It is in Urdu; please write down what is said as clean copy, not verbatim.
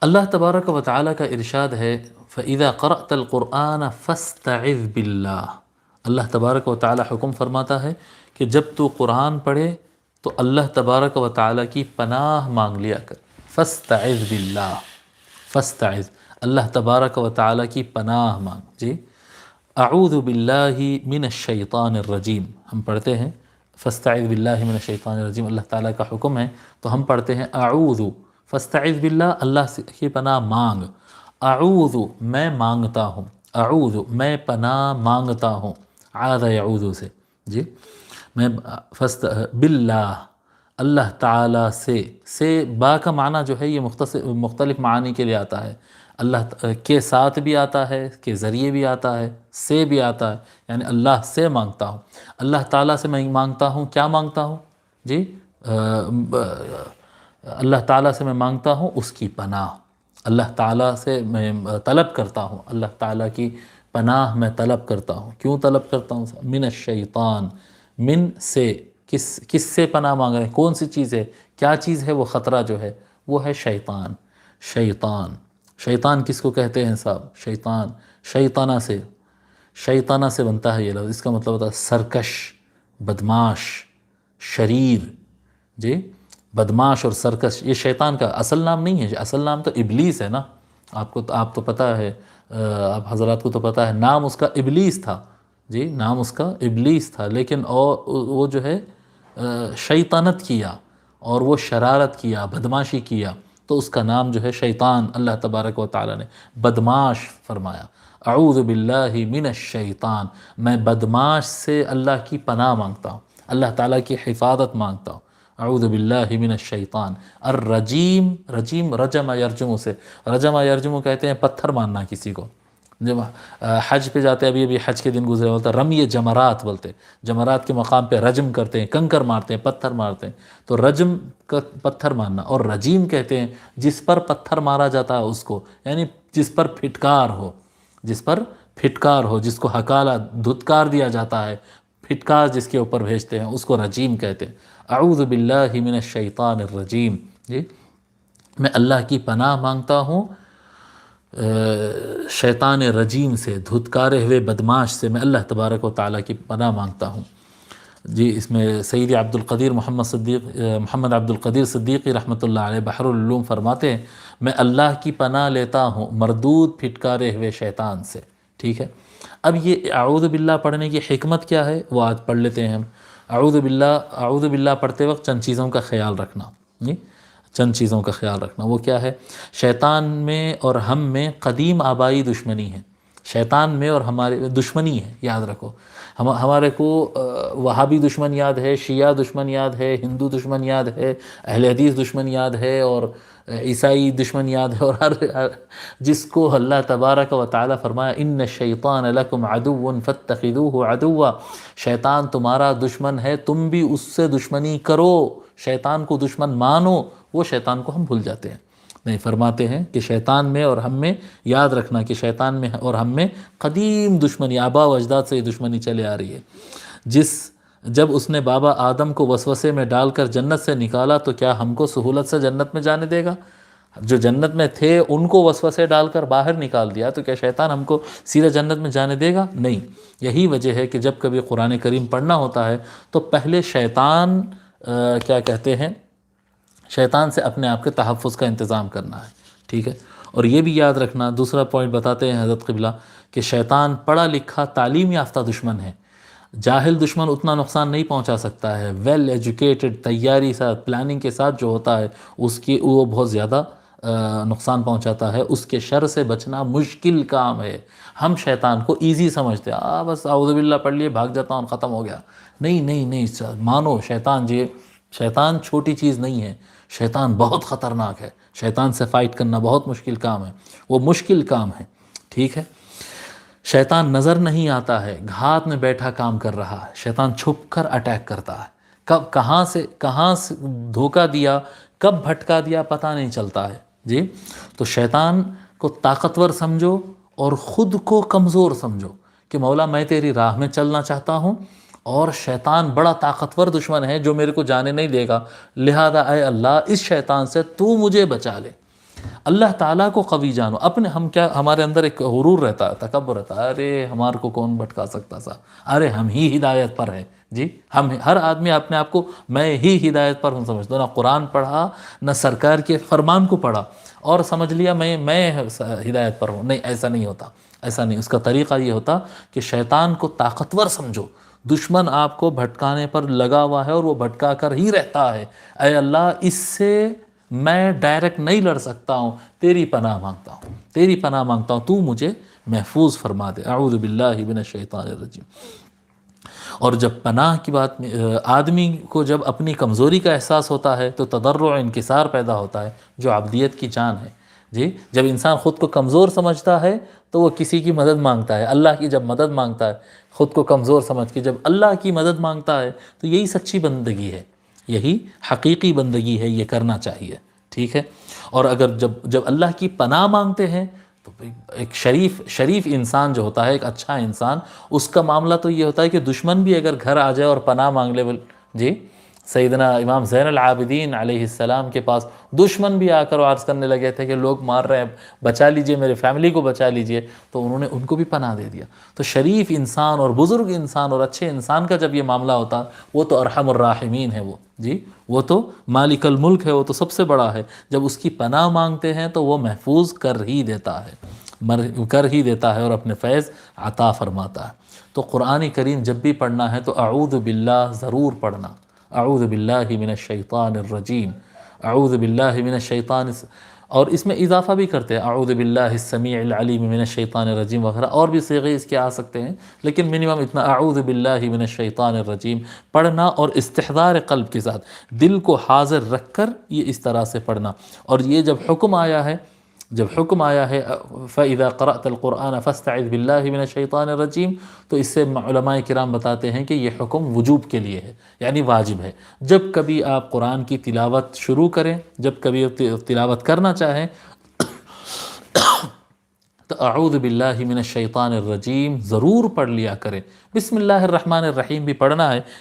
اللہ تبارک و تعالیٰ کا ارشاد ہے فَإِذَا قَرَأْتَ الْقُرْآنَ فَاسْتَعِذْ بِاللَّهِ، اللہ تبارک و تعالیٰ حکم فرماتا ہے کہ جب تو قرآن پڑھے تو اللہ تبارک و تعالیٰ کی پناہ مانگ لیا کر. فَاسْتَعِذْ بِاللَّهِ، فَاسْتَعِذْ، اللہ تبارک و تعالیٰ کی پناہ مانگ. جی، اعوذ باللہ من الشیطان الرجیم ہم پڑھتے ہیں، فاستعذ باللہ من الشیطان الرجیم اللہ تعالیٰ کا حکم ہے تو ہم پڑھتے ہیں اعوذ، فاستعذ باللہ اللہ سے کی پناہ مانگ. اعوذ میں مانگتا ہوں، اعوذ میں پناہ مانگتا ہوں، عاذ یعوذ سے. جی، میں باللہ اللہ تعالیٰ سے با کا معنی جو ہے یہ مختلف معانی کے لیے آتا ہے. اللہ کے ساتھ بھی آتا ہے، کے ذریعے بھی آتا ہے، سے بھی آتا ہے، یعنی اللہ سے مانگتا ہوں، اللہ تعالیٰ سے میں مانگتا ہوں. کیا مانگتا ہوں؟ جی، اللہ تعالیٰ سے میں مانگتا ہوں اس کی پناہ، اللہ تعالیٰ سے میں طلب کرتا ہوں، اللہ تعالیٰ کی پناہ میں طلب کرتا ہوں. کیوں طلب کرتا ہوں؟ من الشیطان، من سے، کس سے پناہ مانگ رہے ہیں؟ کون سی چیز ہے؟ کیا چیز ہے وہ خطرہ جو ہے؟ وہ ہے شیطان. شیطان کس کو کہتے ہیں صاحب؟ شیطان شیطانہ سے بنتا ہے یہ لفظ. اس کا مطلب ہوتا ہے سرکش، بدماش، شریر. جی، بدماش اور سرکش یہ شیطان کا اصل نام نہیں ہے. اصل نام تو ابلیس ہے نا. آپ تو پتہ ہے، آپ حضرات کو تو پتہ ہے نام اس کا ابلیس تھا. جی، نام اس کا ابلیس تھا، لیکن وہ جو ہے شیطانت کیا اور وہ شرارت کیا، بدماشی کیا، تو اس کا نام جو ہے شیطان اللہ تبارک و تعالیٰ نے بدماش فرمایا. اعوذ باللہ من الشیطان، میں بدماش سے اللہ کی پناہ مانگتا ہوں، اللہ تعالیٰ کی حفاظت مانگتا ہوں. اعوذ باللہ من الشیطان الرجیم. رجیم رجم یرجم سے، رجم یرجم کہتے ہیں پتھر مارنا کسی کو. جب حج پہ جاتے، ابھی حج کے دن گزرے، بولتا رمی جمرات بولتے، جمرات کے مقام پہ رجم کرتے ہیں، کنکر مارتے ہیں، پتھر مارتے ہیں. تو رجم کا پتھر مارنا، اور رجیم کہتے ہیں جس پر پتھر مارا جاتا ہے اس کو، یعنی جس پر پھٹکار ہو، جس پر پھٹکار ہو، جس کو ہکالا دھتکار دیا جاتا ہے، پھٹکار جس کے اوپر بھیجتے ہیں اس کو رجیم کہتے ہیں. اعوذ باللہ من الشیطان الرجیم. جی، میں اللہ کی پناہ مانگتا ہوں شیطان رجیم سے، دھتکارے ہوئے بدماش سے میں اللہ تبارک و تعالیٰ کی پناہ مانگتا ہوں. جی، اس میں سید عبد القدیر محمد عبد القدیر صدیقی رحمۃ اللہ علیہ بحر العلوم فرماتے ہیں میں اللہ کی پناہ لیتا ہوں مردود پھٹکارے ہوئے شیطان سے. ٹھیک ہے، اب یہ اعوذ باللہ پڑھنے کی حکمت کیا ہے وہ آج پڑھ لیتے ہیں ہم. اعوذ باللہ پڑھتے وقت چند چیزوں کا خیال رکھنا. چند چیزوں کا خیال رکھنا. وہ کیا ہے؟ شیطان میں اور ہم میں قدیم آبائی دشمنی ہے. شیطان میں اور ہمارے دشمنی ہے، یاد رکھو. ہمارے کو وہابی دشمن یاد ہے، شیعہ دشمن یاد ہے، ہندو دشمن یاد ہے، اہل حدیث دشمن یاد ہے، اور عیسائی دشمن یاد ہے، اور ہر جس کو اللہ تبارک و تعالیٰ فرمایا ان الشیطان لکم عدو فاتخذوہ عدوا، شیطان تمہارا دشمن ہے، تم بھی اس سے دشمنی کرو، شیطان کو دشمن مانو. وہ شیطان کو ہم بھول جاتے ہیں. نہیں، فرماتے ہیں کہ شیطان میں اور ہم میں، یاد رکھنا کہ شیطان میں اور ہم میں قدیم دشمنی، آبا و اجداد سے یہ دشمنی چلے آ رہی ہے. جب اس نے بابا آدم کو وسوسے میں ڈال کر جنت سے نکالا تو کیا ہم کو سہولت سے جنت میں جانے دے گا؟ جو جنت میں تھے ان کو وسوسے ڈال کر باہر نکال دیا، تو کیا شیطان ہم کو سیدھا جنت میں جانے دے گا؟ نہیں. یہی وجہ ہے کہ جب کبھی قرآن کریم پڑھنا ہوتا ہے تو پہلے شیطان کیا کہتے ہیں، شیطان سے اپنے آپ کے تحفظ کا انتظام کرنا ہے. ٹھیک ہے، اور یہ بھی یاد رکھنا، دوسرا پوائنٹ بتاتے ہیں حضرت قبلہ کہ شیطان پڑھا لکھا تعلیم یافتہ دشمن ہے. جاہل دشمن اتنا نقصان نہیں پہنچا سکتا ہے، ویل ایجوکیٹڈ، تیاری ساتھ، پلاننگ کے ساتھ جو ہوتا ہے وہ بہت زیادہ نقصان پہنچاتا ہے. اس کے شر سے بچنا مشکل کام ہے. ہم شیطان کو ایزی سمجھتے ہیں، بس اعوذ باللہ پڑھ لیے، بھاگ جاتا ہوں، ختم ہو گیا. نہیں، مانو شیطان چھوٹی چیز نہیں ہے. شیطان بہت خطرناک ہے. شیطان سے فائٹ کرنا بہت مشکل کام ہے، وہ مشکل کام ہے. ٹھیک ہے، شیطان نظر نہیں آتا ہے، گھات میں بیٹھا کام کر رہا ہے. شیطان چھپ کر اٹیک کرتا ہے. کہاں سے دھوکہ دیا، کب بھٹکا دیا پتہ نہیں چلتا ہے. جی، تو شیطان کو طاقتور سمجھو اور خود کو کمزور سمجھو کہ مولا میں تیری راہ میں چلنا چاہتا ہوں، اور شیطان بڑا طاقتور دشمن ہے جو میرے کو جانے نہیں دے گا، لہذا اے اللہ اس شیطان سے تو مجھے بچا لے. اللہ تعالیٰ کو قوی جانو. اپنے ہم کیا، ہمارے اندر ایک غرور رہتا ہے، تکبر رہتا ہے، ارے ہمارے کو کون بھٹکا سکتا سا، ارے ہم ہی ہدایت پر ہیں. جی ہم ہر آدمی اپنے آپ کو میں ہی ہدایت پر ہوں سمجھتا ہوں، نہ قرآن پڑھا نہ سرکار کے فرمان کو پڑھا اور سمجھ لیا میں ہدایت پر ہوں. نہیں، ایسا نہیں ہوتا، ایسا نہیں. اس کا طریقہ یہ ہوتا کہ شیطان کو طاقتور سمجھو، دشمن آپ کو بھٹکانے پر لگا ہوا ہے اور وہ بھٹکا کر ہی رہتا ہے. اے اللہ اس سے میں ڈائریکٹ نہیں لڑ سکتا ہوں، تیری پناہ مانگتا ہوں، تیری پناہ مانگتا ہوں، تو مجھے محفوظ فرما دے. اعوذ باللہ من الشیطان الرجیم. اور جب پناہ کی بات میں آدمی کو جب اپنی کمزوری کا احساس ہوتا ہے تو تضرع انکسار پیدا ہوتا ہے جو عبدیت کی جان ہے. جی جب انسان خود کو کمزور سمجھتا ہے تو وہ کسی کی مدد مانگتا ہے. اللہ کی جب مدد مانگتا ہے خود کو کمزور سمجھ کے، جب اللہ کی مدد مانگتا ہے تو یہی سچی بندگی ہے، یہی حقیقی بندگی ہے، یہ کرنا چاہیے. ٹھیک ہے. اور اگر جب اللہ کی پناہ مانگتے ہیں تو ایک شریف انسان جو ہوتا ہے، ایک اچھا انسان، اس کا معاملہ تو یہ ہوتا ہے کہ دشمن بھی اگر گھر آ جائے اور پناہ مانگ لے، جی سیدنا امام زین العابدین علیہ السلام کے پاس دشمن بھی آ کر عرض کرنے لگے تھے کہ لوگ مار رہے ہیں، بچا لیجئے، میرے فیملی کو بچا لیجئے، تو انہوں نے ان کو بھی پناہ دے دیا. تو شریف انسان اور بزرگ انسان اور اچھے انسان کا جب یہ معاملہ ہوتا وہ تو ارحم الراحمین ہے، وہ تو مالک الملک ہے، وہ تو سب سے بڑا ہے. جب اس کی پناہ مانگتے ہیں تو وہ محفوظ کر ہی دیتا ہے اور اپنے فیض عطا فرماتا ہے. تو قرآن کریم جب بھی پڑھنا ہے تو اعوذ باللہ ضرور پڑھنا. اعوذ باللہ من الشیطان الرجیم، اعوذ باللہ من الشیطان، اور اس میں اضافہ بھی کرتے ہیں اعوذ باللہ السمیع العلیم من الشیطان الرجیم وغیرہ، اور بھی صیغے اس کے آ سکتے ہیں، لیکن منیمم اتنا اعوذ باللہ من الشیطان الرجیم پڑھنا، اور استحضار قلب کے ساتھ دل کو حاضر رکھ کر یہ اس طرح سے پڑھنا. اور یہ جب حکم آیا ہے فَإِذَا قَرَأْتَ الْقُرْآنَ فَاسْتَعِذْ بِاللَّهِ مِنَ الشَّيْطَانِ الرَّجِيمِ، تو اس سے علماء کرام بتاتے ہیں کہ یہ حکم وجوب کے لیے ہے، یعنی واجب ہے. جب کبھی آپ قرآن کی تلاوت شروع کریں، جب کبھی تلاوت کرنا چاہیں تو اعوذ باللہ من الشیطان الرجیم ضرور پڑھ لیا کریں. بسم اللہ الرحمن الرحیم بھی پڑھنا ہے،